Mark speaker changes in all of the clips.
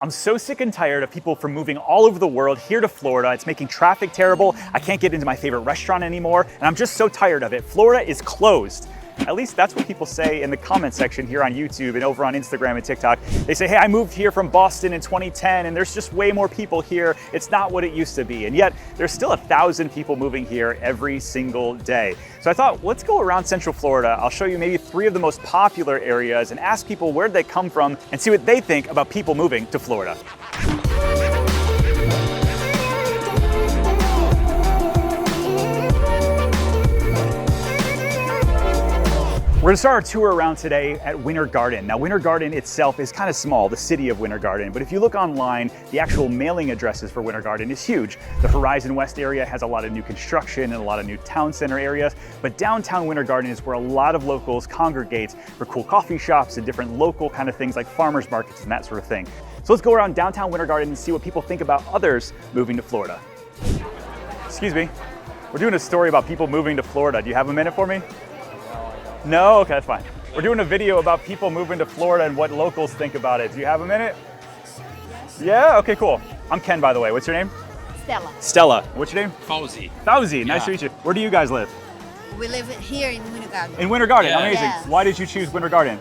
Speaker 1: I'm so sick and tired of people from moving all over the world here to Florida. It's making traffic terrible. I can't get into my favorite restaurant anymore, and I'm just so tired of it. Florida is closed. At least that's what people say in the comment section here on YouTube and over on Instagram and TikTok. They say, hey, I moved here from Boston in 2010 and there's just way more people here. It's not what it used to be. And yet there's still 1,000 people moving here every single day. So I thought, let's go around Central Florida. I'll show you maybe 3 of the most popular areas and ask people where they come from and see what they think about people moving to Florida. We're gonna start our tour around today at Winter Garden. Now, Winter Garden itself is kind of small, the city of Winter Garden, but if you look online, the actual mailing addresses for Winter Garden is huge. The Horizon West area has a lot of new construction and a lot of new town center areas, but downtown Winter Garden is where a lot of locals congregate for cool coffee shops and different local kind of things like farmers markets and that sort of thing. So let's go around downtown Winter Garden and see what people think about others moving to Florida. Excuse me, we're doing a story about people moving to Florida. Do you have a minute for me? No? Okay, that's fine. We're doing a video about people moving to Florida and what locals think about it. Do you have a minute? Yes. Yeah? Okay, cool. I'm Ken, by the way. What's your name?
Speaker 2: Stella.
Speaker 1: Stella. What's your name?
Speaker 3: Fauzi.
Speaker 1: Fauzi. Nice to meet you. Where do you guys live?
Speaker 2: We live here in Winter Garden.
Speaker 1: In Winter Garden.
Speaker 3: Yeah.
Speaker 1: Amazing.
Speaker 2: Yes.
Speaker 1: Why did you choose Winter Garden?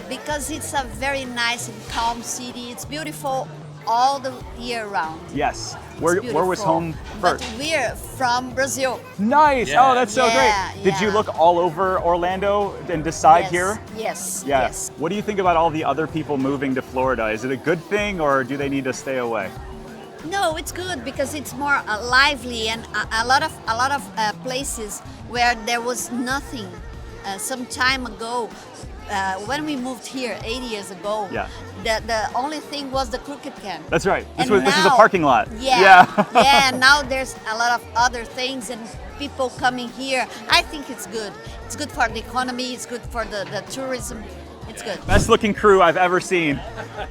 Speaker 2: Because it's a very nice and calm city. It's beautiful all the year round.
Speaker 1: Yes.
Speaker 2: It's
Speaker 1: Where was
Speaker 2: beautiful.
Speaker 1: home first?
Speaker 2: But we're from Brazil.
Speaker 1: Nice.
Speaker 3: Yeah.
Speaker 1: Oh, that's so
Speaker 2: Yeah,
Speaker 1: great. Did you
Speaker 2: yeah.
Speaker 1: look all over Orlando and decide
Speaker 2: Yes,
Speaker 1: here?
Speaker 2: Yes.
Speaker 1: Yeah.
Speaker 2: Yes.
Speaker 1: What do you think about all the other people moving to Florida? Is it a good thing or do they need to stay away?
Speaker 2: No, it's good because it's more lively and a lot of places where there was nothing some time ago. When we moved here 8 years ago,
Speaker 1: Yeah.
Speaker 2: the only thing was the crooked can.
Speaker 1: That's right. This
Speaker 2: And
Speaker 1: is a
Speaker 2: now-
Speaker 1: parking lot.
Speaker 2: Yeah, yeah. Now there's a lot of other things and people coming here. I think it's good. It's good for the economy. It's good for the tourism. It's good.
Speaker 1: Best looking crew I've ever seen.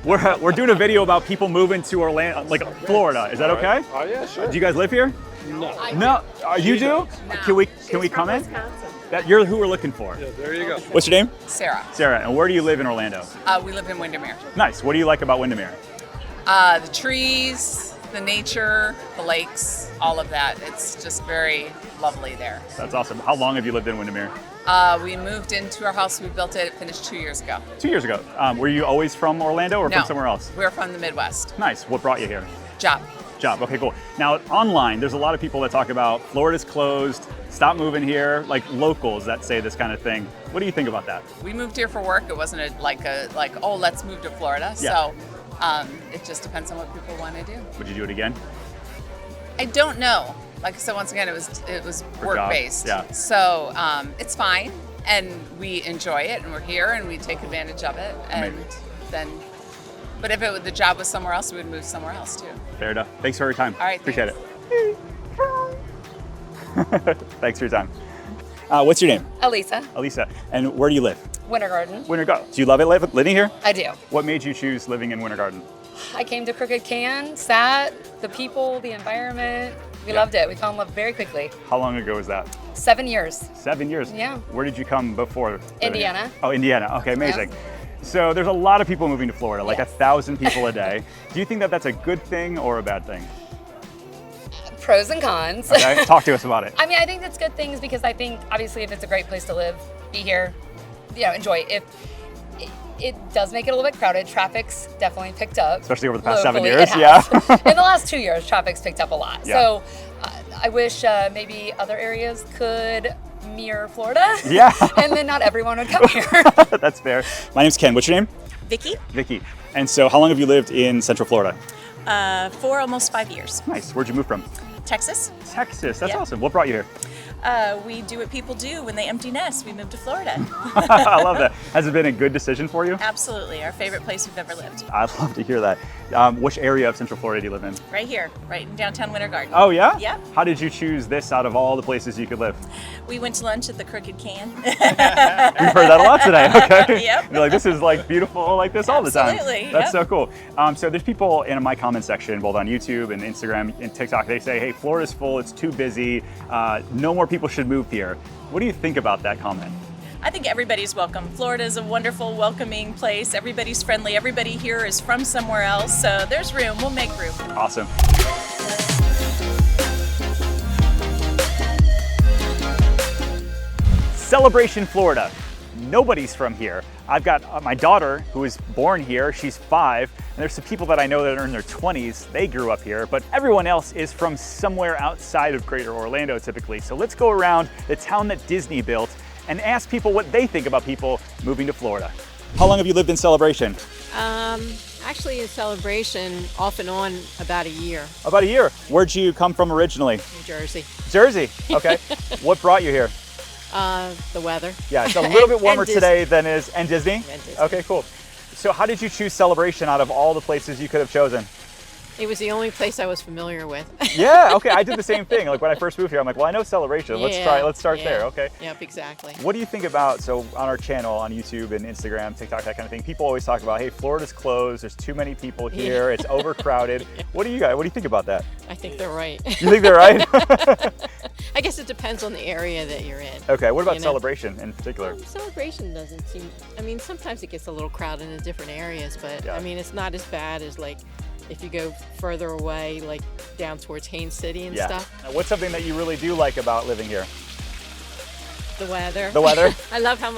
Speaker 1: We're doing a video about people moving to Orlando, like Florida. Is that okay?
Speaker 3: Oh yeah, sure.
Speaker 1: Do you guys live here?
Speaker 3: No.
Speaker 1: No. You do? Can we come in? You're who we're looking for.
Speaker 3: Yeah, there you go.
Speaker 1: What's your name?
Speaker 4: Sarah.
Speaker 1: Sarah. And where do you live in Orlando?
Speaker 4: We live in Windermere.
Speaker 1: Nice. What do you like about Windermere?
Speaker 4: The trees, the nature, the lakes, all of that. It's just very lovely there.
Speaker 1: That's awesome. How long have you lived in Windermere?
Speaker 4: We moved into our house. We built it, finished 2 years ago.
Speaker 1: 2 years ago. Were you always from Orlando or
Speaker 4: No,
Speaker 1: from somewhere else?
Speaker 4: We're from the Midwest.
Speaker 1: Nice. What brought you here?
Speaker 4: Job.
Speaker 1: Job. Okay, cool. Now, online, there's a lot of people that talk about Florida's closed, stop moving here, like locals that say this kind of thing. What do you think about that?
Speaker 4: We moved here for work. It wasn't like oh, let's move to Florida.
Speaker 1: Yeah.
Speaker 4: So it just depends on what people want to do.
Speaker 1: Would you do it again?
Speaker 4: I don't know. Like I said, once again, it was
Speaker 1: For
Speaker 4: work
Speaker 1: job,
Speaker 4: based.
Speaker 1: yeah.
Speaker 4: So it's fine, and we enjoy it, and we're here, and we take advantage of it, and
Speaker 1: Maybe.
Speaker 4: then. But if the job was somewhere else, we would move somewhere else too.
Speaker 1: Fair enough. Thanks for your time.
Speaker 4: All right,
Speaker 1: Appreciate
Speaker 4: thanks.
Speaker 1: it. Thanks for your time. What's your name?
Speaker 5: Elisa,
Speaker 1: Elisa. And where do you live?
Speaker 5: Winter Garden.
Speaker 1: Winter Garden. Do you love it living here?
Speaker 5: I do.
Speaker 1: What made you choose living in Winter Garden?
Speaker 5: I came to Crooked Can, sat, the people, the environment. We
Speaker 1: Yeah.
Speaker 5: loved it. We fell in love very quickly.
Speaker 1: How long ago was that?
Speaker 5: 7 years.
Speaker 1: 7 years?
Speaker 5: Yeah.
Speaker 1: Where did you come before? living here?
Speaker 5: Indiana.
Speaker 1: Oh, Indiana. Okay, amazing. So there's a lot of people moving to Florida, like
Speaker 5: Yes.
Speaker 1: 1,000 people a day. Do you think that that's a good thing or a bad thing?
Speaker 5: Pros and cons.
Speaker 1: Okay, talk to us about it.
Speaker 5: I mean, I think that's good things because I think obviously if it's a great place to live, be here, enjoy it. If it does make it a little bit crowded, traffic's definitely picked up.
Speaker 1: Especially over the past 7
Speaker 5: locally,
Speaker 1: years,
Speaker 5: it
Speaker 1: yeah.
Speaker 5: has. In the last 2 years, traffic's picked up a lot.
Speaker 1: Yeah.
Speaker 5: So I wish maybe other areas could mirror Florida.
Speaker 1: Yeah.
Speaker 5: And then not everyone would come here.
Speaker 1: That's fair. My name's Ken. What's your name?
Speaker 6: Vicky,
Speaker 1: Vicky. And so how long have you lived in Central Florida?
Speaker 6: for almost 5 years.
Speaker 1: Nice. Where'd you move from?
Speaker 6: Texas,
Speaker 1: Texas. That's
Speaker 6: Yeah.
Speaker 1: awesome. What brought you here?
Speaker 6: we do what people do when they empty nest. We moved to Florida.
Speaker 1: I love that. Has it been a good decision for you?
Speaker 6: Absolutely, our favorite place we've ever lived.
Speaker 1: I'd love to hear that. Which area of Central Florida do you live in?
Speaker 6: Right here, right in downtown Winter Garden.
Speaker 1: Oh, yeah?
Speaker 6: Yep.
Speaker 1: How did you choose this out of all the places you could live?
Speaker 6: We went to lunch at the Crooked Can.
Speaker 1: We've heard that a lot today, okay?
Speaker 6: Yep.
Speaker 1: You're like, this is like beautiful like this all the time.
Speaker 6: Absolutely,
Speaker 1: That's
Speaker 6: yep.
Speaker 1: so cool. So there's people in my comment section, both on YouTube and Instagram and TikTok, they say, hey, Florida's full, it's too busy, no more people should move here. What do you think about that comment?
Speaker 6: I think everybody's welcome. Florida is a wonderful, welcoming place. Everybody's friendly. Everybody here is from somewhere else, so there's room. We'll make room.
Speaker 1: Awesome. Celebration, Florida. Nobody's from here. I've got my daughter who was born here, she's 5, and there's some people that I know that are in their 20s, they grew up here, but everyone else is from somewhere outside of Greater Orlando typically. So let's go around the town that Disney built and ask people what they think about people moving to Florida. How long have you lived in Celebration?
Speaker 3: Actually in Celebration, off and on, about a year.
Speaker 1: About a year. Where'd you come from originally?
Speaker 3: New Jersey.
Speaker 1: Jersey, okay. What brought you here?
Speaker 3: The weather.
Speaker 1: Yeah, it's a little bit warmer
Speaker 3: Disney.
Speaker 1: today than is, and Disney?
Speaker 3: And Disney.
Speaker 1: Okay, cool. So how did you choose Celebration out of all the places you could have chosen?
Speaker 3: It was the only place I was familiar with.
Speaker 1: Yeah, okay, I did the same thing. Like when I first moved here, I'm like, well, I know Celebration. Let's start
Speaker 3: yeah.
Speaker 1: there, okay?
Speaker 3: Yep, exactly.
Speaker 1: What do you think about, so on our channel, on YouTube and Instagram, TikTok, that kind of thing, people always talk about, hey, Florida's closed, there's too many people here, it's overcrowded. What do you think about that?
Speaker 3: I think they're right.
Speaker 1: You think they're right?
Speaker 3: I guess it depends on the area that you're in.
Speaker 1: Okay, what about
Speaker 3: You know?
Speaker 1: Celebration in particular?
Speaker 3: Celebration doesn't seem, I mean, sometimes it gets a little crowded in different areas, but
Speaker 1: Yeah.
Speaker 3: I mean, it's not as bad as like if you go further away, like down towards Haines City and stuff.
Speaker 1: Now, what's something that you really do like about living here?
Speaker 3: The weather.
Speaker 1: The weather?
Speaker 3: I love how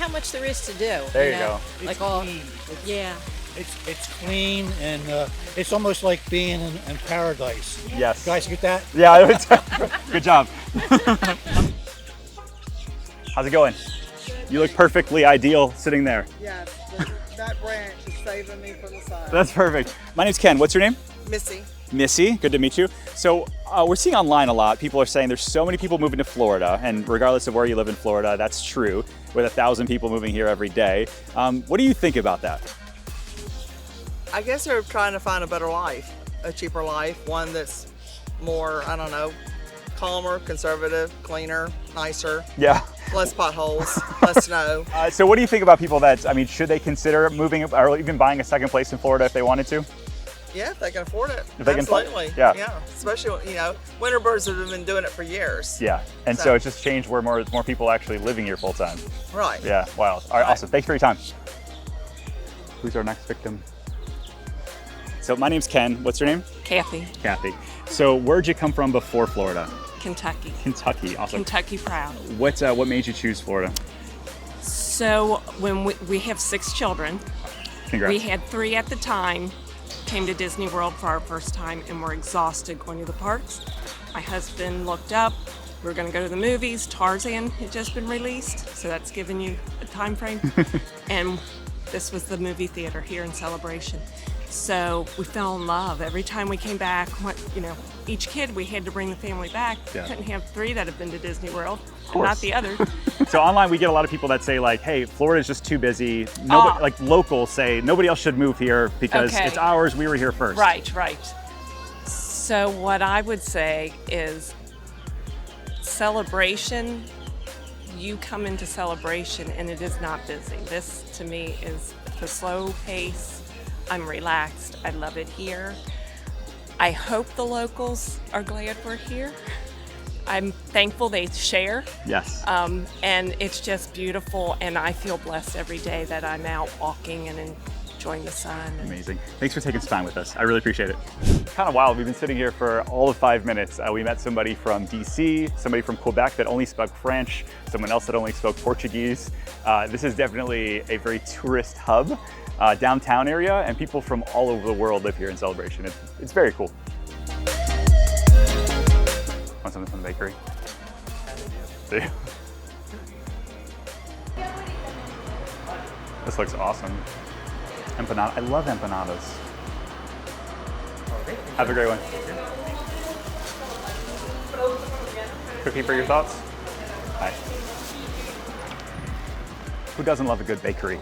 Speaker 3: much there is to do.
Speaker 1: There you
Speaker 3: know?
Speaker 1: go.
Speaker 3: Like
Speaker 7: It's
Speaker 3: all,
Speaker 7: clean.
Speaker 3: yeah.
Speaker 7: It's clean and it's almost like being in paradise.
Speaker 1: Yes.
Speaker 7: You guys get that?
Speaker 1: Yeah, good job. How's it going? You look perfectly ideal sitting there.
Speaker 8: Yes, that branch is saving me from the side.
Speaker 1: That's perfect. My name's Ken. What's your name?
Speaker 8: Missy.
Speaker 1: Missy, good to meet you. So we're seeing online a lot, people are saying there's so many people moving to Florida, and regardless of where you live in Florida, that's true, with 1,000 people moving here every day. What do you think about that?
Speaker 8: I guess they're trying to find a better life, a cheaper life, one that's more, I don't know, calmer, conservative, cleaner, nicer,
Speaker 1: Yeah.
Speaker 8: less potholes, less snow.
Speaker 1: So what do you think about people that, I mean, should they consider moving or even buying a second place in Florida if they wanted to?
Speaker 8: Yeah, if they can afford it.
Speaker 1: If they can afford it,
Speaker 8: Absolutely.
Speaker 1: yeah.
Speaker 8: Especially, winter birds have been doing it for years.
Speaker 1: Yeah, and so it's just changed where more people are actually living here full time.
Speaker 8: Right.
Speaker 1: Yeah, wow. All right, awesome. Thanks for your time. Who's our next victim? So my name's Ken. What's your name?
Speaker 9: Kathy,
Speaker 1: Kathy. So where'd you come from before Florida?
Speaker 9: Kentucky.
Speaker 1: Kentucky, awesome.
Speaker 9: Kentucky proud.
Speaker 1: What made you choose Florida?
Speaker 9: So when we have 6 children,
Speaker 1: Congrats.
Speaker 9: we had 3 at the time, came to Disney World for our first time and were exhausted going to the parks. My husband looked up, we were gonna go to the movies. Tarzan had just been released, so that's giving you a time frame. And this was the movie theater here in Celebration. So we fell in love. Every time we came back, each kid we had to bring the family back.
Speaker 1: Yeah.
Speaker 9: Couldn't have 3 that have been to Disney World,
Speaker 1: course.
Speaker 9: not the other.
Speaker 1: So online we get a lot of people that say like, hey, Florida's just too busy. Nobody, like locals say nobody else should move here because
Speaker 9: Okay.
Speaker 1: it's ours, we were here first.
Speaker 9: Right. So what I would say is Celebration, you come into Celebration and it is not busy. This to me is the slow pace. I'm relaxed. I love it here. I hope the locals are glad we're here. I'm thankful they share.
Speaker 1: Yes.
Speaker 9: And it's just beautiful, and I feel blessed every day that I'm out walking and enjoying the sun.
Speaker 1: Amazing. Thanks for taking some time with us. I really appreciate it. Kind of wild. We've been sitting here for all of 5 minutes. We met somebody from DC, somebody from Quebec that only spoke French, someone else that only spoke Portuguese. This is definitely a very tourist hub, downtown area, and people from all over the world live here in Celebration. It's very cool. Want something from the bakery? See? This looks awesome. Empanada. I love empanadas. Have a great one. Cookie for your thoughts? Hi. Who doesn't love a good bakery?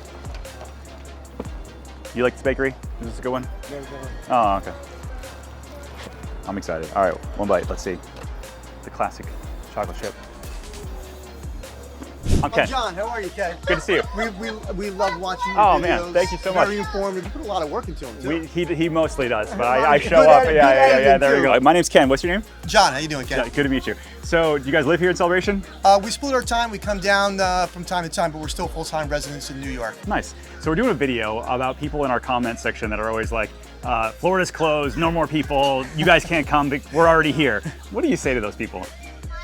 Speaker 1: You like this bakery? Is this a good one? Oh, okay. I'm excited. All right, one bite. Let's see. The classic chocolate chip. I'm Ken.
Speaker 10: John, how are you, Ken?
Speaker 1: Good to see you.
Speaker 10: We love watching your
Speaker 1: Oh
Speaker 10: videos.
Speaker 1: man, thank you so much.
Speaker 10: Very informative. You put a lot of work into them, too.
Speaker 1: He mostly does, but I show
Speaker 10: Good
Speaker 1: up.
Speaker 10: editing,
Speaker 1: Yeah, there you
Speaker 10: too.
Speaker 1: go. My name's Ken. What's your name?
Speaker 10: John, how you doing, Ken?
Speaker 1: Yeah, good to meet you. So, do you guys live here in Celebration?
Speaker 10: We split our time. We come down from time to time, but we're still full-time residents in New York.
Speaker 1: Nice. So we're doing a video about people in our comment section that are always like, Florida's closed, no more people, you guys can't come, we're already here. What do you say to those people?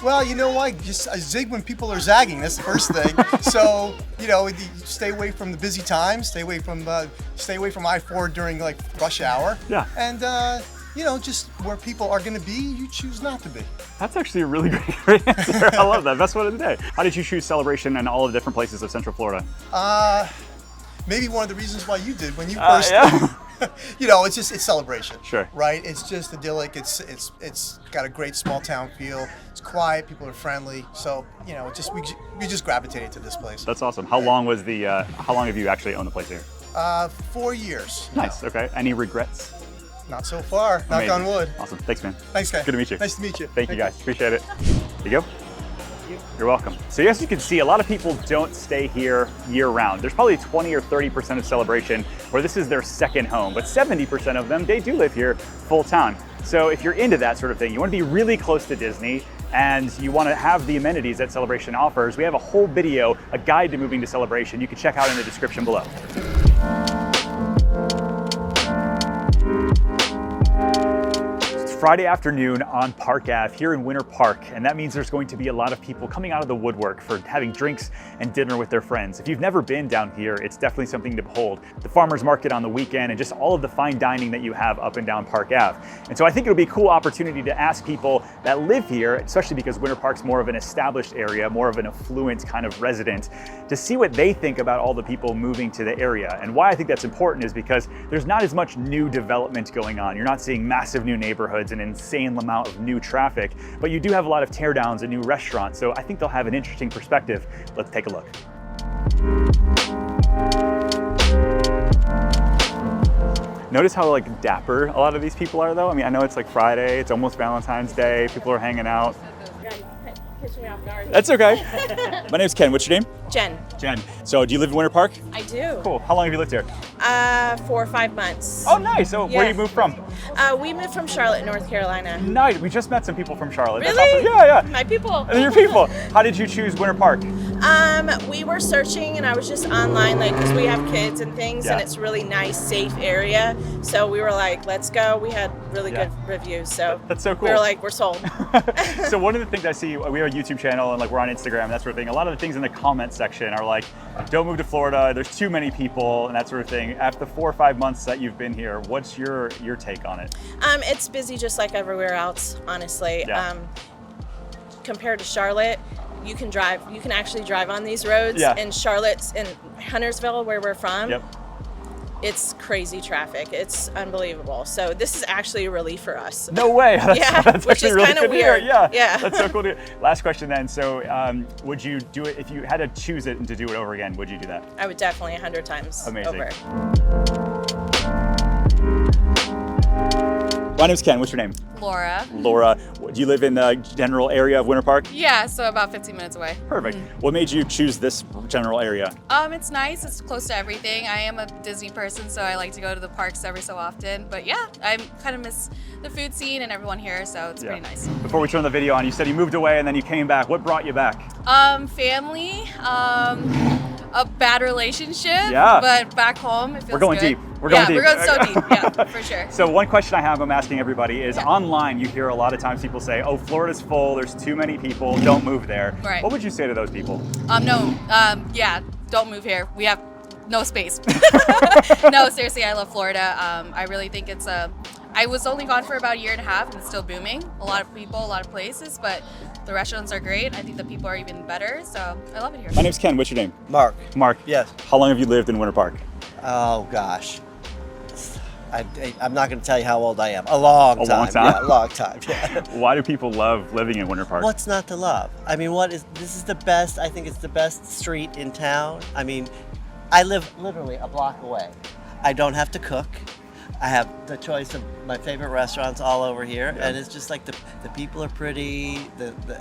Speaker 10: Well, you know what? Just zig when people are zagging. That's the first thing. So, you know, stay away from the busy times. Stay away from I-4 during like rush hour.
Speaker 1: Yeah.
Speaker 10: And you know, just where people are going to be, you choose not to be.
Speaker 1: That's actually a really great answer. I love that. Best one of the day. How did you choose Celebration and all the different places of Central Florida?
Speaker 10: Maybe one of the reasons why you did when you first.
Speaker 1: Yeah.
Speaker 10: You know, it's Celebration.
Speaker 1: Sure.
Speaker 10: Right? It's just idyllic. It's got a great small town feel. It's quiet. People are friendly. So, you know, we just gravitated to this place.
Speaker 1: That's awesome. How long was how long have you actually owned the place here?
Speaker 10: 4 years.
Speaker 1: Nice. Okay. Any regrets?
Speaker 10: Not so far.
Speaker 1: Amazing.
Speaker 10: Knock on wood.
Speaker 1: Awesome. Thanks, man.
Speaker 10: Thanks, guys.
Speaker 1: Good to meet you.
Speaker 10: Nice to meet you.
Speaker 1: Thank you, guys. Appreciate it. There you go. You're welcome. So as you can see, a lot of people don't stay here year round. There's probably 20 or 30% of Celebration where this is their second home, but 70% of them, they do live here full time. So if you're into that sort of thing, you want to be really close to Disney and you want to have the amenities that Celebration offers, we have a whole video, a guide to moving to Celebration, you can check out in the description below. Friday afternoon on Park Ave here in Winter Park, and that means there's going to be a lot of people coming out of the woodwork for having drinks and dinner with their friends. If you've never been down here, it's definitely something to behold. The farmers market on the weekend and just all of the fine dining that you have up and down Park Ave. And so I think it'll be a cool opportunity to ask people that live here, especially because Winter Park's more of an established area, more of an affluent kind of resident, to see what they think about all the people moving to the area. And why I think that's important is because there's not as much new development going on. You're not seeing massive new neighborhoods, an insane amount of new traffic, but you do have a lot of teardowns and new restaurants, so I think they'll have an interesting perspective. Let's take a look. Notice how like dapper a lot of these people are though? I mean, I know it's like Friday, it's almost Valentine's Day, people are hanging out. That's okay. My name's Ken, what's your name?
Speaker 11: Jen.
Speaker 1: Jen. So do you live in Winter Park?
Speaker 11: I do.
Speaker 1: Cool. How long have you lived here?
Speaker 11: 4 or 5 months.
Speaker 1: Oh, nice. So where do you move from?
Speaker 11: We moved from Charlotte, North Carolina.
Speaker 1: Nice. We just met some people from Charlotte.
Speaker 11: Really?
Speaker 1: That's awesome. Yeah.
Speaker 11: My people.
Speaker 1: Your people. How did you choose Winter Park?
Speaker 11: We were searching and I was just online, like, because we have kids and things, and it's a really nice, safe area. So we were like, let's go. We had really good reviews. So
Speaker 1: that's so cool.
Speaker 11: We were like, we're sold.
Speaker 1: So one of the things I see, we have a YouTube channel and like we're on Instagram and that sort of thing. A lot of the things in the comment section are like, don't move to Florida, there's too many people and that sort of thing. After the 4 or 5 months that you've been here, what's your take on it?
Speaker 11: It's busy just like everywhere else, honestly.
Speaker 1: Yeah.
Speaker 11: Compared to Charlotte, you can actually drive on these roads.
Speaker 1: Yeah.
Speaker 11: In Charlotte's, in Huntersville, where we're from,
Speaker 1: yep.
Speaker 11: It's crazy traffic. It's unbelievable. So this is actually a relief for us.
Speaker 1: No way. That's
Speaker 11: which is
Speaker 1: really
Speaker 11: kind of weird.
Speaker 1: Yeah,
Speaker 11: yeah.
Speaker 1: That's so cool to hear. Last question then. So would you do it, if you had to choose it and to do it over again, would you do that?
Speaker 11: I would definitely 100 times
Speaker 1: Amazing.
Speaker 11: over.
Speaker 1: My name's Ken. What's your name?
Speaker 12: Laura.
Speaker 1: Laura. Do you live in the general area of Winter Park?
Speaker 12: Yeah, so about 15 minutes away.
Speaker 1: Perfect. What made you choose this general area?
Speaker 12: It's nice. It's close to everything. I am a Disney person, so I like to go to the parks every so often. But yeah, I kind of miss the food scene and everyone here, so it's pretty nice.
Speaker 1: Before we turn the video on, you said you moved away and then you came back. What brought you back?
Speaker 12: Family, a bad relationship,
Speaker 1: Yeah.
Speaker 12: but back home, it feels
Speaker 1: We're going
Speaker 12: good.
Speaker 1: deep. We're going deep.
Speaker 12: We're going so deep, yeah, for sure.
Speaker 1: So one question I have, I'm asking everybody is online, you hear a lot of times people say, oh, Florida's full, there's too many people, don't move there.
Speaker 12: Right.
Speaker 1: What would you say to those people?
Speaker 12: Yeah, don't move here. We have no space. No, seriously, I love Florida. I really think it's I was only gone for about a year and a half and it's still booming. A lot of people, a lot of places, but the restaurants are great. I think the people are even better, so I love it here.
Speaker 1: My name's Ken. What's your name?
Speaker 13: Mark.
Speaker 1: Mark.
Speaker 13: Yes.
Speaker 1: How long have you lived in Winter Park?
Speaker 13: Oh, gosh. I'm not going to tell you how old I am. A long time. Yeah, a long time. Yeah.
Speaker 1: Why do people love living in Winter Park?
Speaker 13: What's not to love? I mean, this is the best, I think it's the best street in town. I mean, I live literally a block away. I don't have to cook. I have the choice of my favorite restaurants all over here, and it's just like the people are pretty.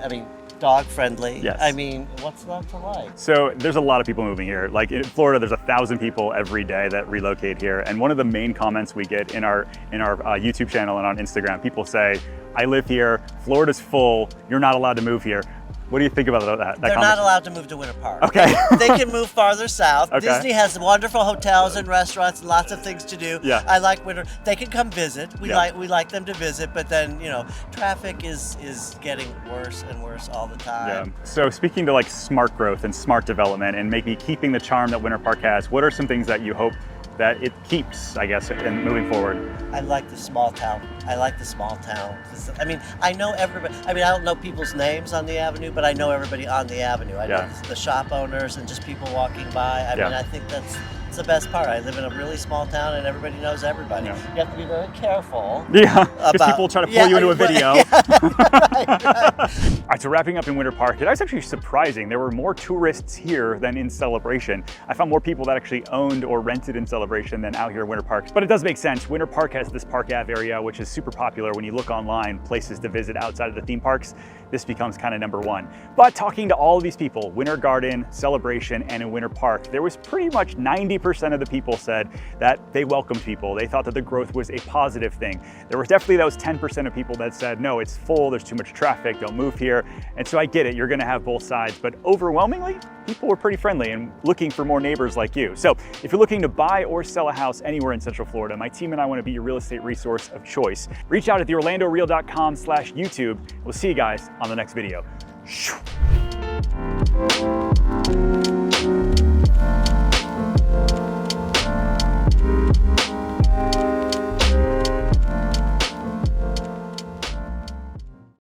Speaker 13: I mean, dog friendly.
Speaker 1: Yes.
Speaker 13: I mean, what's not to like?
Speaker 1: So there's a lot of people moving here. Like in Florida, there's 1,000 people every day that relocate here. And one of the main comments we get in our YouTube channel and on Instagram, people say, I live here, Florida's full, you're not allowed to move here. What do you think about that?
Speaker 13: They're not allowed to move to Winter Park.
Speaker 1: Okay.
Speaker 13: They can move farther south.
Speaker 1: Okay.
Speaker 13: Disney has wonderful hotels and restaurants and lots of things to do.
Speaker 1: Yeah.
Speaker 13: I like Winter. They can come visit. We
Speaker 1: Yeah.
Speaker 13: like them to visit, but then, you know, traffic is getting worse and worse all the time.
Speaker 1: Yeah. So speaking to like smart growth and smart development and maybe keeping the charm that Winter Park has, what are some things that you hope that it keeps, I guess, in moving forward?
Speaker 13: I like the small town. I like the small town. I mean, I know everybody. I mean, I don't know people's names on the avenue, but I know everybody on the avenue. I know the shop owners and just people walking by. I mean, I think that's the best part. I live in a really small town and everybody knows everybody. You have to be very careful.
Speaker 1: Yeah, because people try to pull you into a video.
Speaker 13: Right.
Speaker 1: All right, so wrapping up in Winter Park, it was actually surprising. There were more tourists here than in Celebration. I found more people that actually owned or rented in Celebration than out here at Winter Park. But it does make sense. Winter Park has this Park Ave area, which is super popular. When you look online, places to visit outside of the theme parks, this becomes kind of number one. But talking to all of these people, Winter Garden, Celebration, and in Winter Park, there was pretty much 90% of the people said that they welcomed people. They thought that the growth was a positive thing. There were definitely those 10% of people that said, no, it's full, there's too much traffic, don't move here. And so I get it, you're gonna have both sides, but overwhelmingly, people were pretty friendly and looking for more neighbors like you. So if you're looking to buy or sell a house anywhere in Central Florida, my team and I want to be your real estate resource of choice. Reach out at theorlandoreal.com/YouTube. We'll see you guys on the next video.